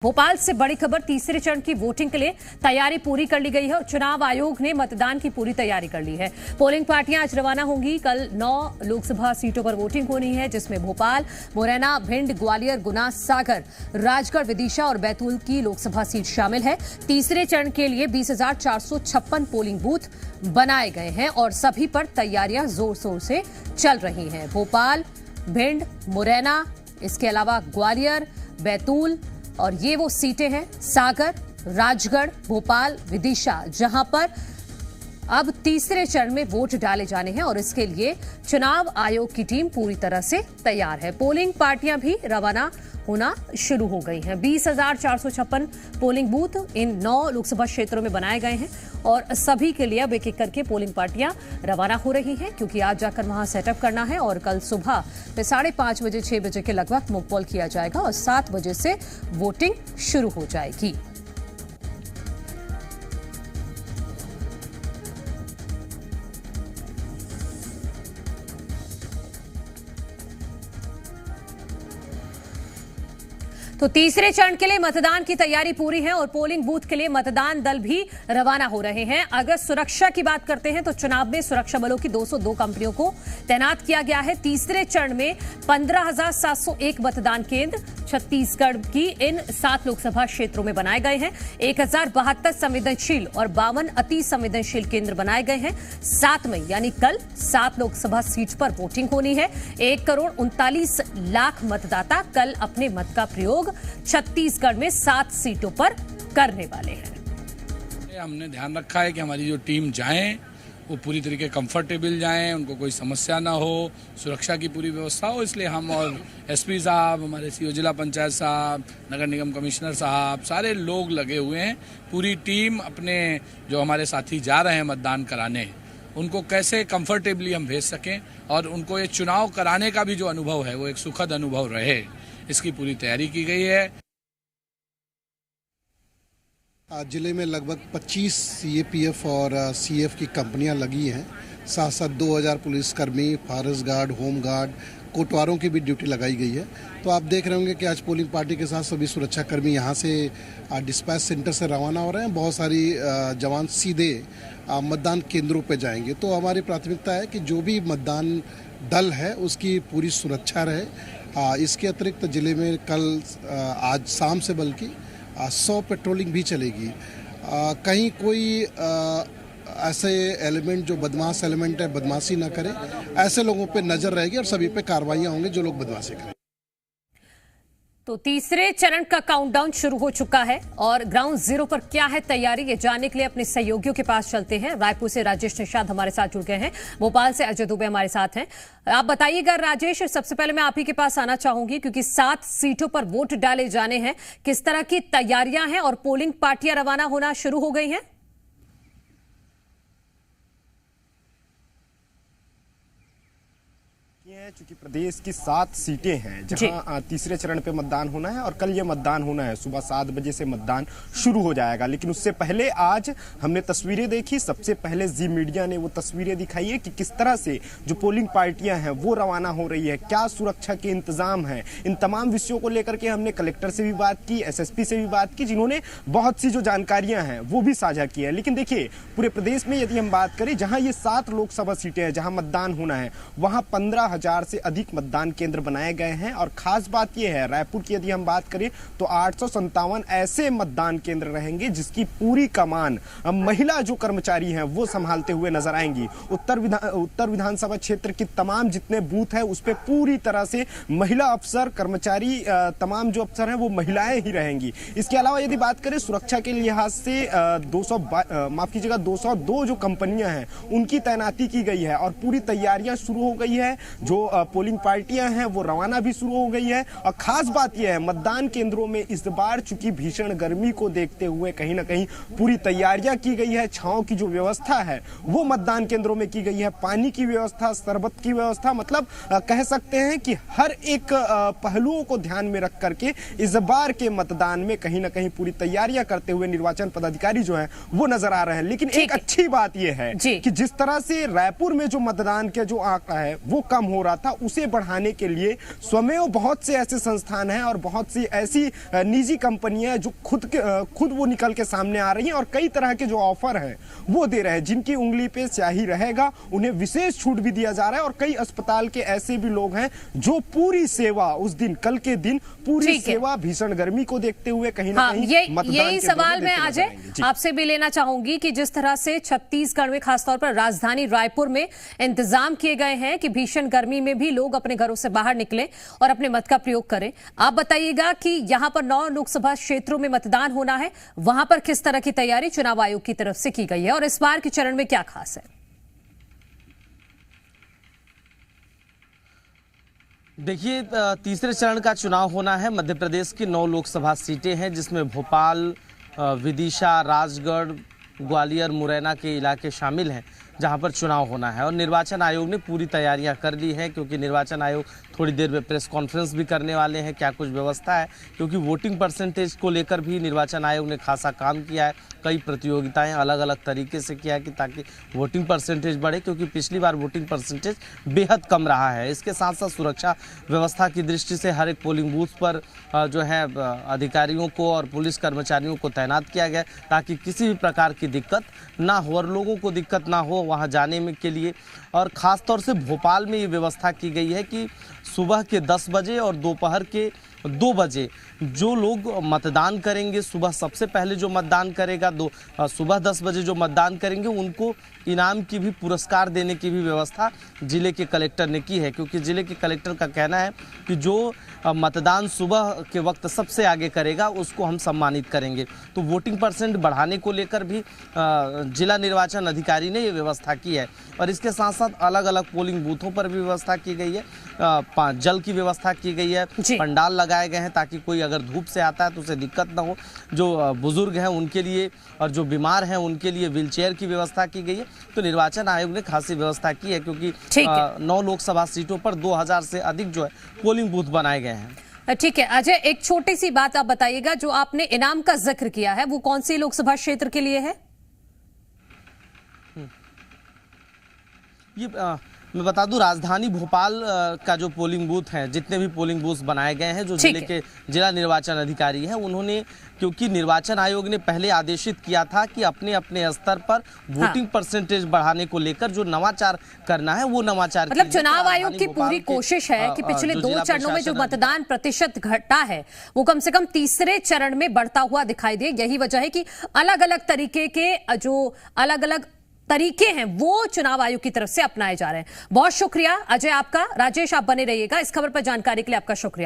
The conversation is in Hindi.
भोपाल से बड़ी खबर, तीसरे चरण की वोटिंग के लिए तैयारी पूरी कर ली गई है और चुनाव आयोग ने मतदान की पूरी तैयारी कर ली है। पोलिंग पार्टियां आज रवाना होंगी। कल 9 लोकसभा सीटों पर वोटिंग होनी है, जिसमें भोपाल, मुरैना, भिंड, ग्वालियर, गुना, सागर, राजगढ़, विदिशा और बैतूल की लोकसभा सीट शामिल है। तीसरे चरण के लिए 20,456 पोलिंग बूथ बनाए गए हैं और सभी पर तैयारियां जोर शोर से चल रही हैं। भोपाल, भिंड, मुरैना, इसके अलावा ग्वालियर, बैतूल और ये वो सीटें हैं सागर, राजगढ़, भोपाल, विदिशा, जहां पर अब तीसरे चरण में वोट डाले जाने हैं और इसके लिए चुनाव आयोग की टीम पूरी तरह से तैयार है। पोलिंग पार्टियां भी रवाना होना शुरू हो गई हैं। 20,456 पोलिंग बूथ इन 9 लोकसभा क्षेत्रों में बनाए गए हैं और सभी के लिए अब एक एक करके पोलिंग पार्टियां रवाना हो रही हैं, क्योंकि आज जाकर वहां सेटअप करना है और कल सुबह 5:30 बजे 6 बजे के लगभग मॉक पोल किया जाएगा और 7 बजे से वोटिंग शुरू हो जाएगी। तो तीसरे चरण के लिए मतदान की तैयारी पूरी है और पोलिंग बूथ के लिए मतदान दल भी रवाना हो रहे हैं। अगर सुरक्षा की बात करते हैं तो चुनाव में सुरक्षा बलों की 202 कंपनियों को तैनात किया गया है। तीसरे चरण में 15,701 मतदान केंद्र छत्तीसगढ़ की इन 7 लोकसभा क्षेत्रों में बनाए गए हैं। 1,072 संवेदनशील और 52 अति संवेदनशील केंद्र बनाए गए हैं। 7 मई यानी कल 7 लोकसभा सीट पर वोटिंग होनी है। 1,39,00,000 मतदाता कल अपने मत का प्रयोग छत्तीसगढ़ में 7 सीटों पर करने वाले हैं। हमने ध्यान रखा है कि हमारी जो टीम जाए वो पूरी तरीके कंफर्टेबल जाएं, उनको कोई समस्या ना हो, सुरक्षा की पूरी व्यवस्था हो। इसलिए हम और एसपी साहब, हमारे सीओ जिला पंचायत साहब, नगर निगम कमिश्नर साहब, सारे लोग लगे हुए हैं। पूरी टीम अपने जो हमारे साथी जा रहे हैं मतदान कराने, उनको कैसे कंफर्टेबली हम भेज सकें और उनको ये चुनाव कराने का भी जो अनुभव है वो एक सुखद अनुभव रहे, इसकी पूरी तैयारी की गई है। आज जिले में लगभग 25 सीएपीएफ और सीएफ की कंपनियां लगी हैं। साथ साथ 2000 पुलिसकर्मी, फॉरेस्ट गार्ड, होम गार्ड, कोटवारों की भी ड्यूटी लगाई गई है। तो आप देख रहे होंगे कि आज पोलिंग पार्टी के साथ सभी सुरक्षाकर्मी यहां से डिस्पैच सेंटर से रवाना हो रहे हैं। बहुत सारी जवान सीधे मतदान केंद्रों पे जाएंगे। तो हमारी प्राथमिकता है कि जो भी मतदान दल है उसकी पूरी सुरक्षा रहे। इसके अतिरिक्त जिले में कल आज शाम से बल्कि 100 पेट्रोलिंग भी चलेगी। कहीं कोई ऐसे एलिमेंट जो बदमाश एलिमेंट है बदमाशी ना करे, ऐसे लोगों पे नजर रहेगी और सभी पे कार्रवाइयां होंगी जो लोग बदमाशी करें। तो तीसरे चरण का काउंटडाउन शुरू हो चुका है और ग्राउंड जीरो पर क्या है तैयारी, ये जानने के लिए अपने सहयोगियों के पास चलते हैं। रायपुर से राजेश निषाद हमारे साथ जुड़ गए हैं, भोपाल से अजय दुबे हमारे साथ हैं। आप बताइएगा राजेश, सबसे पहले मैं आप ही के पास आना चाहूंगी क्योंकि 7 सीटों पर वोट डाले जाने हैं। किस तरह की तैयारियां हैं और पोलिंग पार्टियां रवाना होना शुरू हो गई हैं? चूंकि प्रदेश की 7 सीटें हैं जहां तीसरे चरण पे मतदान होना है और कल ये मतदान होना है। सुबह 7 बजे से मतदान शुरू हो जाएगा, लेकिन उससे पहले आज हमने तस्वीरें देखी। सबसे पहले जी मीडिया ने वो तस्वीरें दिखाई है कि किस तरह से जो पोलिंग पार्टियां हैं वो रवाना हो रही है, क्या सुरक्षा के इंतजाम हैं। इन तमाम विषयों को लेकर के हमने कलेक्टर से भी बात की, एसएसपी से भी बात की, जिन्होंने बहुत सी जो जानकारियां हैं वो भी साझा की है। लेकिन देखिए, पूरे प्रदेश में यदि हम बात करें, जहां ये 7 लोकसभा सीटें हैं जहां मतदान होना है, वहां 15,000 से अधिक मतदान केंद्र बनाए गए हैं। और खास बात यह है, रायपुर की यदि हम बात करें तो 857 ऐसे मतदान केंद्र रहेंगे जिसकी पूरी कमान महिला जो कर्मचारी हैं वो संभालते हुए नजर आएंगी। उत्तर विधानसभा क्षेत्र के तमाम जितने बूथ है उस पे पूरी तरह से महिला अफसर, कर्मचारी, तमाम जो अफसर हैं वो महिलाएं ही रहेंगी। इसके अलावा यदि बात करें सुरक्षा के लिहाज से 202 जो कंपनियां हैं उनकी तैनाती की गई है और पूरी तैयारियां शुरू हो गई है। जो पोलिंग पार्टियां हैं वो रवाना भी शुरू हो गई है। और खास बात यह है, मतदान केंद्रों में इस बार चूंकि भीषण गर्मी को देखते हुए कहीं ना कहीं पूरी तैयारियां की गई है। छांव की जो व्यवस्था है वो मतदान केंद्रों में की गई है, पानी की व्यवस्था, शरबत की व्यवस्था, मतलब कह सकते हैं कि हर एक पहलुओं को ध्यान में रख करके इस बार के मतदान में कहीं ना कहीं पूरी तैयारियां करते हुए निर्वाचन पदाधिकारी जो है वो नजर आ रहे हैं। लेकिन एक अच्छी बात यह है कि जिस तरह से रायपुर में जो मतदान के जो आंकड़ा है वो कम हो रहा था उसे बढ़ाने के लिए स्वयं बहुत से ऐसे संस्थान हैं और बहुत सी ऐसी निजी कंपनियां हैं जो खुद वो निकल के सामने आ रही हैं और कई तरह के जो ऑफर हैं वो दे रहे हैं। जिनकी उंगली पे स्याही रहेगा उन्हें विशेष छूट भी दिया जा रहा है। और कई अस्पताल के ऐसे भी लोग हैं जो पूरी सेवा उस दिन, कल के दिन पूरी सेवा भीषण गर्मी को देखते हुए कहीं ना कहीं यही सवाल मैं अजय आपसे भी लेना चाहूंगी कि जिस तरह से छत्तीसगढ़ में खासतौर पर राजधानी रायपुर में इंतजाम किए गए हैं कि भीषण गर्मी में भी लोग अपने घरों से बाहर निकलें और अपने मत का प्रयोग करें, आप बताइएगा कि यहां पर 9 लोकसभा क्षेत्रों में मतदान होना है, वहां पर किस तरह की तैयारी चुनाव आयोग की तरफ से की गई है और इस बार के चरण में क्या खास है? देखिए, तीसरे चरण का चुनाव होना है। मध्य प्रदेश की 9 लोकसभा सीटें हैं जिसमें भोपाल, विदिशा, राजगढ़, ग्वालियर, मुरैना के इलाके शामिल हैं जहां पर चुनाव होना है। और निर्वाचन आयोग ने पूरी तैयारियां कर ली हैं क्योंकि निर्वाचन आयोग थोड़ी देर में प्रेस कॉन्फ्रेंस भी करने वाले हैं। क्या कुछ व्यवस्था है, क्योंकि वोटिंग परसेंटेज को लेकर भी निर्वाचन आयोग ने खासा काम किया है। कई प्रतियोगिताएं अलग अलग तरीके से किया है कि ताकि वोटिंग परसेंटेज बढ़े, क्योंकि पिछली बार वोटिंग परसेंटेज बेहद कम रहा है। इसके साथ साथ सुरक्षा व्यवस्था की दृष्टि से हर एक पोलिंग बूथ पर जो है अधिकारियों को और पुलिस कर्मचारियों को तैनात किया गया ताकि किसी भी प्रकार की दिक्कत ना हो और लोगों को दिक्कत ना हो वहां जाने में के लिए। और ख़ास तौर से भोपाल में ये व्यवस्था की गई है कि सुबह के 10 बजे और दोपहर के 2 बजे जो लोग मतदान करेंगे, सुबह सबसे पहले जो मतदान करेगा सुबह 10 बजे जो मतदान करेंगे उनको इनाम की भी, पुरस्कार देने की भी व्यवस्था जिले के कलेक्टर ने की है। क्योंकि जिले के कलेक्टर का कहना है कि जो मतदान सुबह के वक्त सबसे आगे करेगा उसको हम सम्मानित करेंगे। तो वोटिंग परसेंट बढ़ाने को लेकर भी जिला निर्वाचन अधिकारी ने ये व्यवस्था की है। और इसके साथ साथ अलग अलग पोलिंग बूथों पर भी व्यवस्था की गई है। जल की व्यवस्था की गई है, पंडाल लगाए गए हैं ताकि कोई अगर धूप से आता है तो उसे दिक्कत ना हो। जो बुजुर्ग हैं उनके लिए और जो बीमार हैं उनके लिए व्हीलचेयर की व्यवस्था की गई है। तो निर्वाचन आयोग ने खासी व्यवस्था की है क्योंकि 9 लोकसभा सीटों पर 2000 से अधिक जो है पोलिंग बूथ बनाए गए हैं। ठीक है अजय, एक छोटी सी बात आप बताइएगा, जो आपने इनाम का जिक्र किया है वो कौन सी लोकसभा क्षेत्र के लिए है? ये मैं बता दूं, राजधानी भोपाल का जो पोलिंग बूथ है, जितने भी पोलिंग बूथ बनाए गए हैं, जो जिले के जिला निर्वाचन अधिकारी हैं उन्होंने, क्योंकि निर्वाचन आयोग ने पहले आदेशित किया था कि अपने अपने स्तर पर वोटिंग परसेंटेज बढ़ाने को लेकर जो नवाचार करना है वो नवाचार, मतलब चुनाव आयोग की पूरी कोशिश है कि पिछले 2 चरणों में जो मतदान प्रतिशत घटा है वो कम से कम तीसरे चरण में बढ़ता हुआ दिखाई दे। यही वजह है कि अलग अलग तरीके के जो अलग अलग तरीके हैं वो चुनाव आयोग की तरफ से अपनाए जा रहे हैं। बहुत शुक्रिया अजय आपका। राजेश, आप बने रहिएगा, इस खबर पर जानकारी के लिए आपका शुक्रिया।